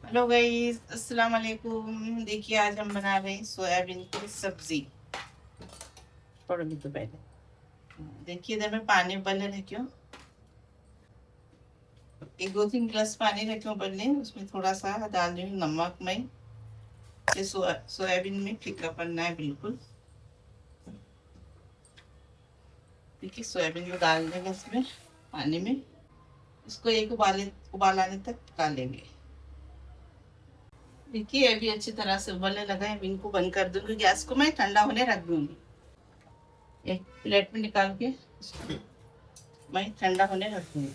Hello guys, अस्सलाम वालेकुम। देखिए आज हम बना रहे हैं सोयाबीन की सब्जी। थोड़ा भी तो पहले देखिए, इधर मैं पानी उबलने रखी हूँ। एक दो तीन गिलास पानी रखी हूँ उबलने। उसमें थोड़ा सा डाल रही हूँ नमक। मैं ये सोयाबीन में फीका पड़ना है बिल्कुल। देखिए सोयाबीन को डाल देंगे इसमें पानी में। इसको एक उबाल आने तक पका लेंगे। देखिए अभी अच्छी तरह से उबलने लगा है। इनको बंद कर दूंगी, गैस को मैं ठंडा होने रख दूंगी। एक प्लेट में निकाल के इसको मैं ठंडा होने रख दूंगी।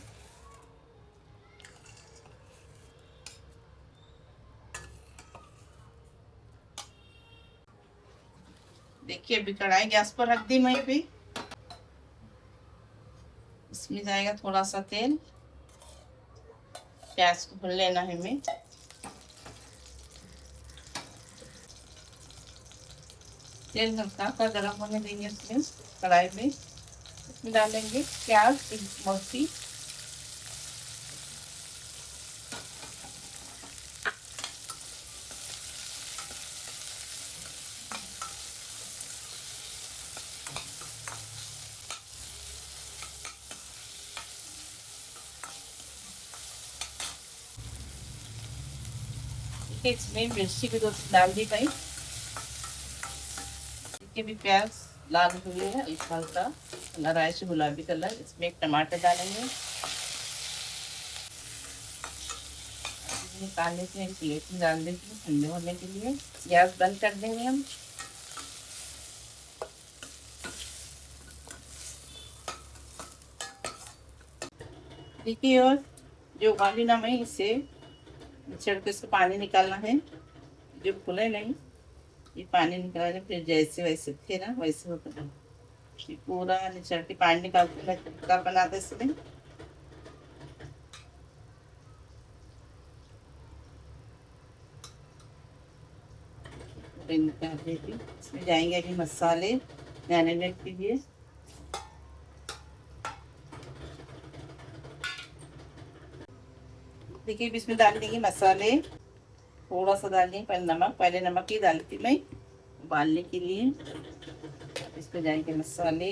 देखिए अभी कढ़ाई गैस पर रख दी मैं। भी इसमें जाएगा थोड़ा सा तेल। प्याज को भून लेना है हमें। तेल हल्का का गर्म होने देंगे। इसमें कढ़ाई में इसमें डालेंगे प्याज एक मोटी। इसमें मिर्ची भी दो डाल दी भाई। इसके भी प्याज लाल हुए है हल्का हल्का हरा से गुलाबी कलर। इसमें एक टमाटर डालेंगे। निकालने से एक प्लेट में डाल देंगे ठंडे होने के लिए। गैस बंद कर देंगे हम। देखिए और जो उबाली ना मैं इसे छिड़ के इसको पानी निकालना है। जो फूले नहीं, ये पानी निकाल फिर जैसे वैसे थे ना वैसे होता है। ये पूरा निचड़ के पानी निकाल के मैं तड़का बनाते इसमें। निकाल देती। इसमें जाएंगे अभी मसाले मैरिनेट के लिए। देखिए इसमें डाल देंगे मसाले। थोड़ा सा डाल देंगे पहले नमक। पहले नमक ही डालती मैं उबालने के लिए। अब इसमें जाएंगे मसाले।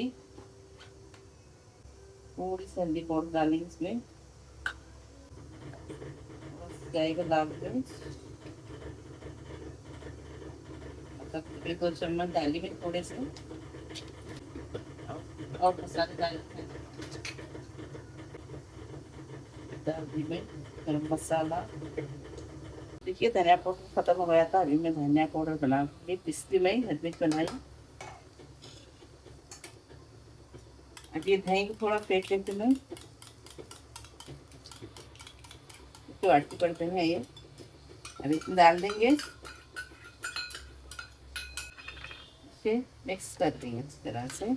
थोड़ी सी हल्दी पाउडर डालेंगे इसमें। जाएगा लाल मिर्च। मतलब एक दो चम्मच डाली में थोड़े से और मसाले डाल दी मैं गरम मसाला। देखिए धनिया पाउडर खत्म हो गया था। अभी मैं धनिया पाउडर बना के पिसती में घर में बनाई। अब ये दही को थोड़ा फेंट लेते मैं। तो आटी पड़ते हैं ये। अब इसमें डाल देंगे। इसे मिक्स कर देंगे इस तरह से।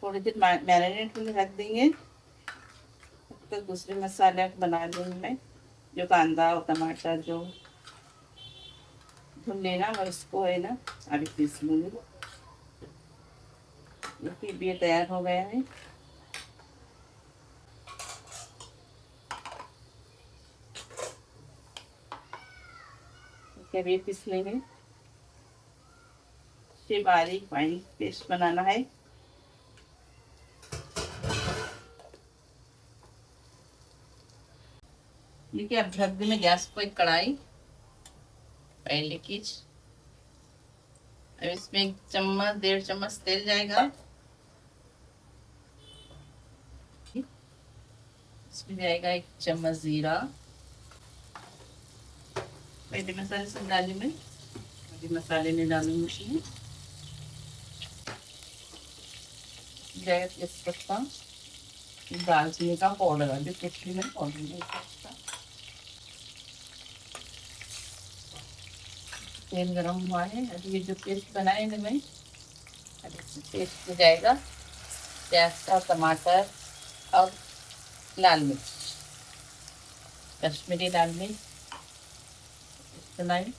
थोड़ी देर मैरिनेट में रख देंगे। तब तक दूसरे मसाले बना देंगे मैं। जो कांदा और टमाटर जो भून लेना मैं इसको है ना अभी पीस लूँगी। देखिए ये तैयार हो गया है। अभी पीस लेंगे। इसे बारीक फाइन पेस्ट बनाना है। देखिए अब रख दी मैं गैस पर एक कढ़ाई पहले की। अब इसमें एक चम्मच 1.5 चम्मच तेल जाएगा। इसमें जाएगा 1 चम्मच जीरा। पहले मसाले सब डाली मैं। अभी मसाले नहीं डालूंगी उसमें। जाएगा तेजपत्ता। दालचीनी का पाउडर अभी कुछ भी मैं पाउडर नहीं करता। तेल गरम हुआ है। अभी ये जो पेस्ट बनाए थे मैं अभी पेस्ट में जाएगा प्याज का टमाटर और लाल मिर्च कश्मीरी लाल मिर्च बनाई।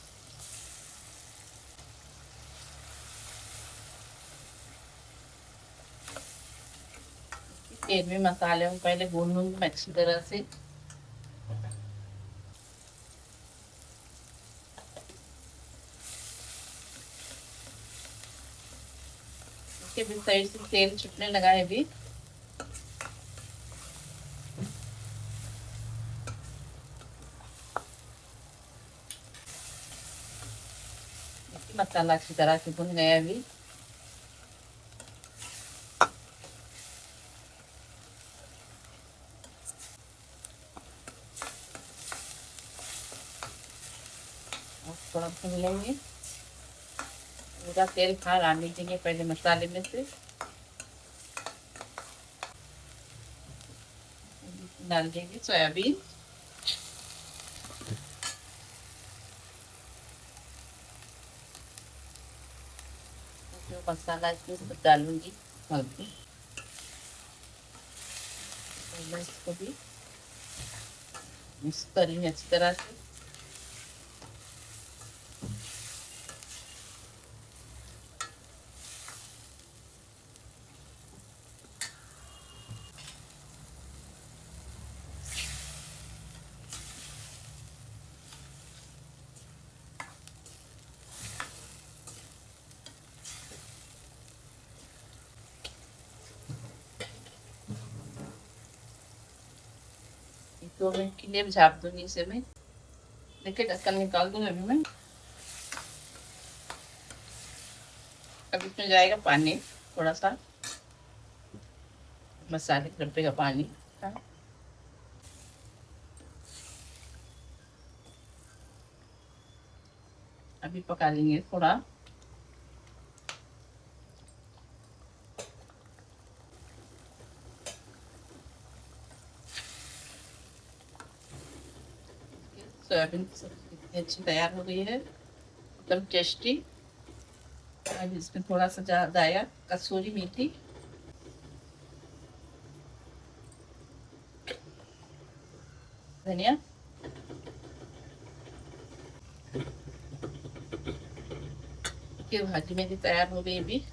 तेल में मसाले में पहले भून लूंगी मैं अच्छी तरह से। इसके भी साइड से तेल छुटने लगा है अभी। मसाला अच्छी तरह से भुन गया अभी। थोड़ा भून लेंगे, पूरा तेल बाहर आने देंगे पहले मसाले में से। डाल देंगे सोयाबीन। जो मसाला इसमें सब डालूंगी हल्दी। इसको भी मिक्स करेंगे अच्छी तरह से। दो मिनट के लिए झाँप दूंगी इसे मैं। देखिए ढक्कन निकाल दूंगी अभी मैं। अब इसमें जाएगा पानी थोड़ा सा, मसाले डब्बे का पानी। अभी पका लेंगे थोड़ा। सोयाबीन कितनी अच्छी तैयार हो गई है, एकदम टेस्टी। अब इसमें थोड़ा सा डाया कसूरी मेथी, धनिया। भाजी मेरी तैयार हो गई अभी।